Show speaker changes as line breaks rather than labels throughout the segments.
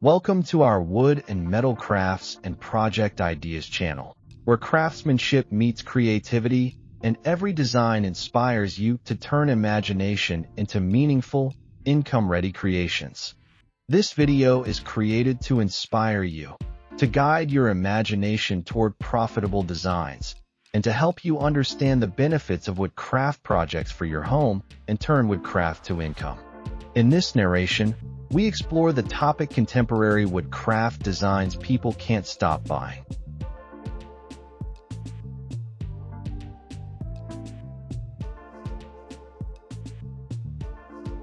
Welcome to our Wood and Metal Crafts and Project Ideas channel, where craftsmanship meets creativity and every design inspires you to turn imagination into meaningful, income-ready creations. This video is created to inspire you, to guide your imagination toward profitable designs, and to help you understand the benefits of wood craft projects for your home and turn woodcraft to income. In this narration, we explore the topic contemporary woodcraft designs people can't stop buying.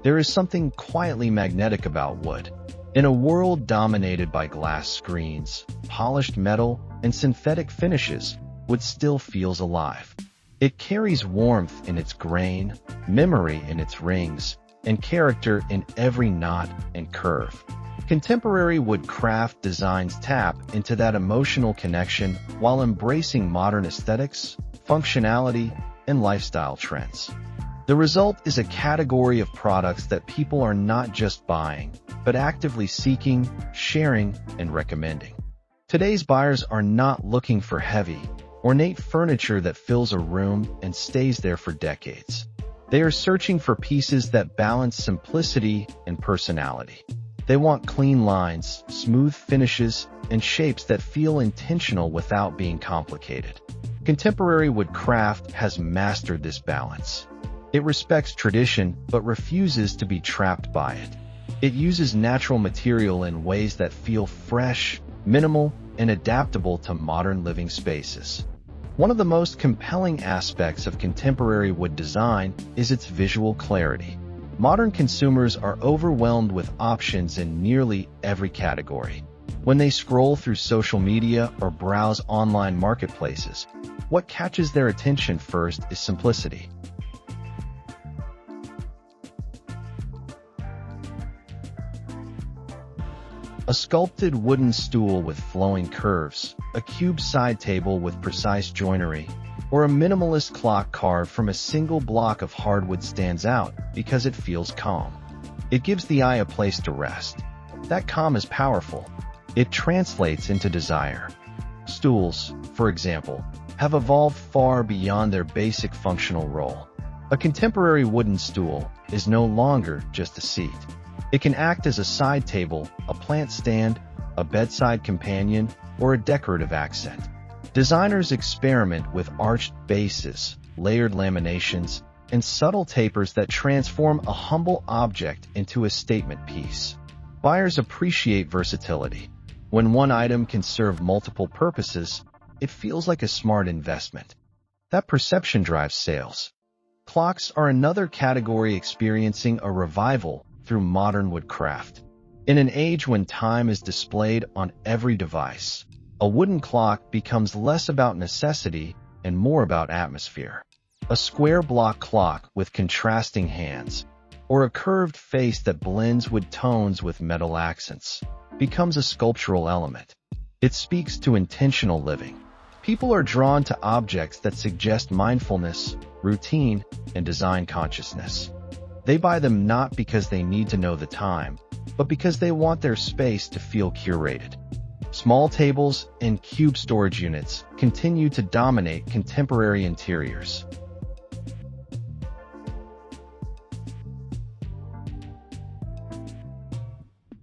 There is something quietly magnetic about wood. In a world dominated by glass screens, polished metal, and synthetic finishes, wood still feels alive. It carries warmth in its grain, memory in its rings, and character in every knot and curve. Contemporary woodcraft designs tap into that emotional connection while embracing modern aesthetics, functionality, and lifestyle trends. The result is a category of products that people are not just buying, but actively seeking, sharing, and recommending. Today's buyers are not looking for heavy, ornate furniture that fills a room and stays there for decades. They are searching for pieces that balance simplicity and personality. They want clean lines, smooth finishes, and shapes that feel intentional without being complicated. Contemporary woodcraft has mastered this balance. It respects tradition but refuses to be trapped by it. It uses natural material in ways that feel fresh, minimal, and adaptable to modern living spaces. One of the most compelling aspects of contemporary wood design is its visual clarity. Modern consumers are overwhelmed with options in nearly every category. When they scroll through social media or browse online marketplaces, what catches their attention first is simplicity. A sculpted wooden stool with flowing curves, a cube side table with precise joinery, or a minimalist clock carved from a single block of hardwood stands out because it feels calm. It gives the eye a place to rest. That calm is powerful. It translates into desire. Stools, for example, have evolved far beyond their basic functional role. A contemporary wooden stool is no longer just a seat. It can act as a side table, a plant stand, a bedside companion, or a decorative accent. Designers experiment with arched bases, layered laminations, and subtle tapers that transform a humble object into a statement piece. Buyers appreciate versatility. When one item can serve multiple purposes, it feels like a smart investment. That perception drives sales. Clocks are another category experiencing a revival through modern woodcraft. In an age when time is displayed on every device, a wooden clock becomes less about necessity and more about atmosphere. A square block clock with contrasting hands, or a curved face that blends wood tones with metal accents, becomes a sculptural element. It speaks to intentional living. People are drawn to objects that suggest mindfulness, routine, and design consciousness. They buy them not because they need to know the time, but because they want their space to feel curated. Small tables and cube storage units continue to dominate contemporary interiors.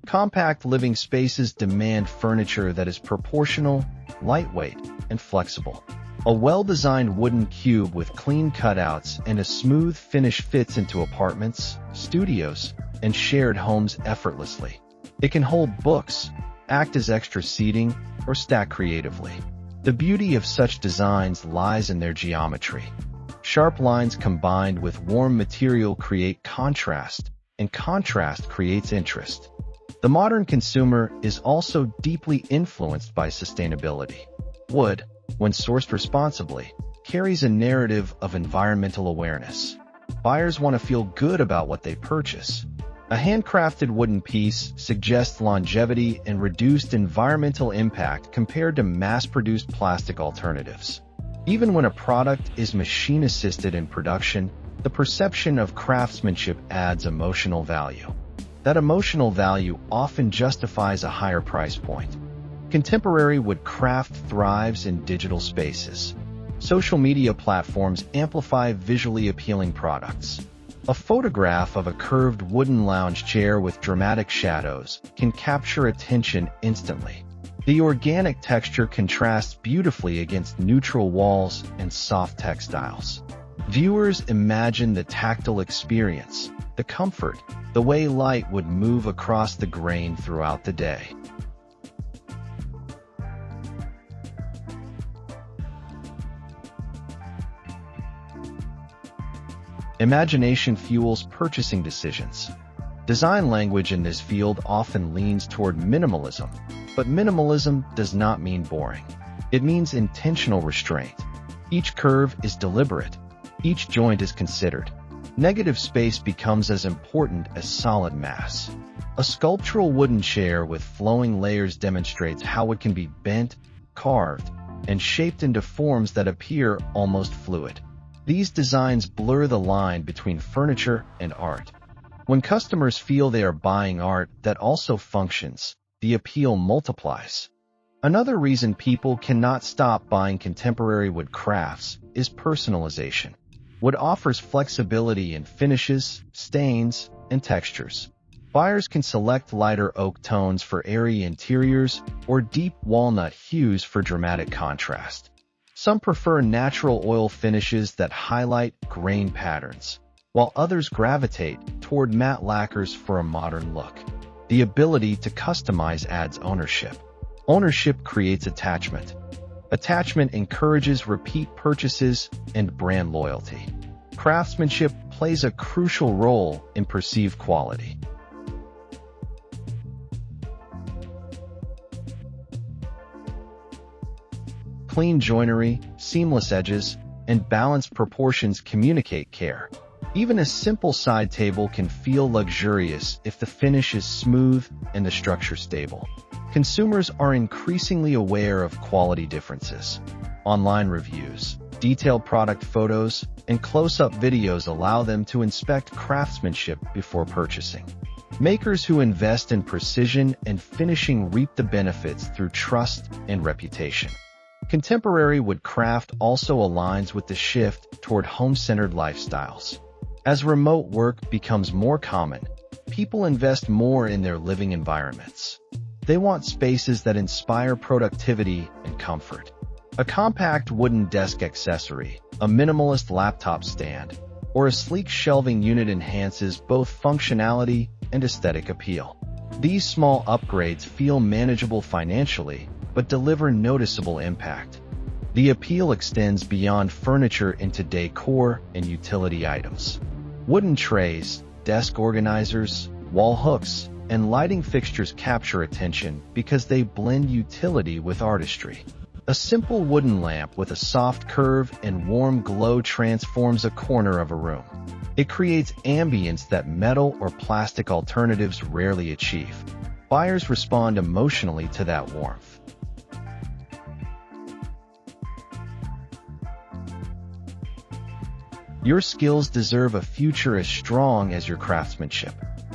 Compact living spaces demand furniture that is proportional, lightweight, and flexible. A well-designed wooden cube with clean cutouts and a smooth finish fits into apartments, studios, and shared homes effortlessly. It can hold books, act as extra seating, or stack creatively. The beauty of such designs lies in their geometry. Sharp lines combined with warm material create contrast, and contrast creates interest. The modern consumer is also deeply influenced by sustainability. Wood, when sourced responsibly, carries a narrative of environmental awareness. Buyers want to feel good about what they purchase. A handcrafted wooden piece suggests longevity and reduced environmental impact compared to mass-produced plastic alternatives. Even when a product is machine-assisted in production, the perception of craftsmanship adds emotional value. That emotional value often justifies a higher price point. Contemporary wood craft thrives in digital spaces. Social media platforms amplify visually appealing products. A photograph of a curved wooden lounge chair with dramatic shadows can capture attention instantly. The organic texture contrasts beautifully against neutral walls and soft textiles. Viewers imagine the tactile experience, the comfort, the way light would move across the grain throughout the day. Imagination fuels purchasing decisions. Design language in this field often leans toward minimalism, but minimalism does not mean boring. It means intentional restraint. Each curve is deliberate. Each joint is considered. Negative space becomes as important as solid mass. A sculptural wooden chair with flowing layers demonstrates how it can be bent, carved, and shaped into forms that appear almost fluid. These designs blur the line between furniture and art. When customers feel they are buying art that also functions, the appeal multiplies. Another reason people cannot stop buying contemporary wood crafts is personalization. Wood offers flexibility in finishes, stains, and textures. Buyers can select lighter oak tones for airy interiors or deep walnut hues for dramatic contrast. Some prefer natural oil finishes that highlight grain patterns, while others gravitate toward matte lacquers for a modern look. The ability to customize adds ownership. Ownership creates attachment. Attachment encourages repeat purchases and brand loyalty. Craftsmanship plays a crucial role in perceived quality. Clean joinery, seamless edges, and balanced proportions communicate care. Even a simple side table can feel luxurious if the finish is smooth and the structure stable. Consumers are increasingly aware of quality differences. Online reviews, detailed product photos, and close-up videos allow them to inspect craftsmanship before purchasing. Makers who invest in precision and finishing reap the benefits through trust and reputation. Contemporary woodcraft also aligns with the shift toward home-centered lifestyles. As remote work becomes more common, people invest more in their living environments. They want spaces that inspire productivity and comfort. A compact wooden desk accessory, a minimalist laptop stand, or a sleek shelving unit enhances both functionality and aesthetic appeal. These small upgrades feel manageable financially, but deliver noticeable impact. The appeal extends beyond furniture into decor and utility items. Wooden trays, desk organizers, wall hooks, and lighting fixtures capture attention because they blend utility with artistry. A simple wooden lamp with a soft curve and warm glow transforms a corner of a room. It creates ambience that metal or plastic alternatives rarely achieve. Buyers respond emotionally to that warmth. Your skills deserve a future as strong as your craftsmanship.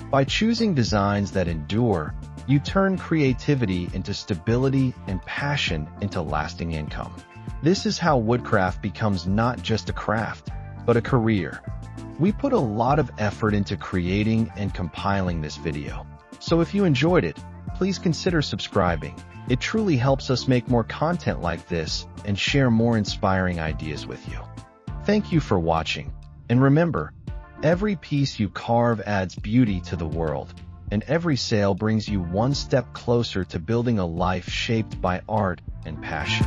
By choosing designs that endure, you turn creativity into stability and passion into lasting income. This is how woodcraft becomes not just a craft, but a career. We put a lot of effort into creating and compiling this video. So if you enjoyed it, please consider subscribing. It truly helps us make more content like this and share more inspiring ideas with you. Thank you for watching, and remember, every piece you carve adds beauty to the world, and every sale brings you one step closer to building a life shaped by art and passion.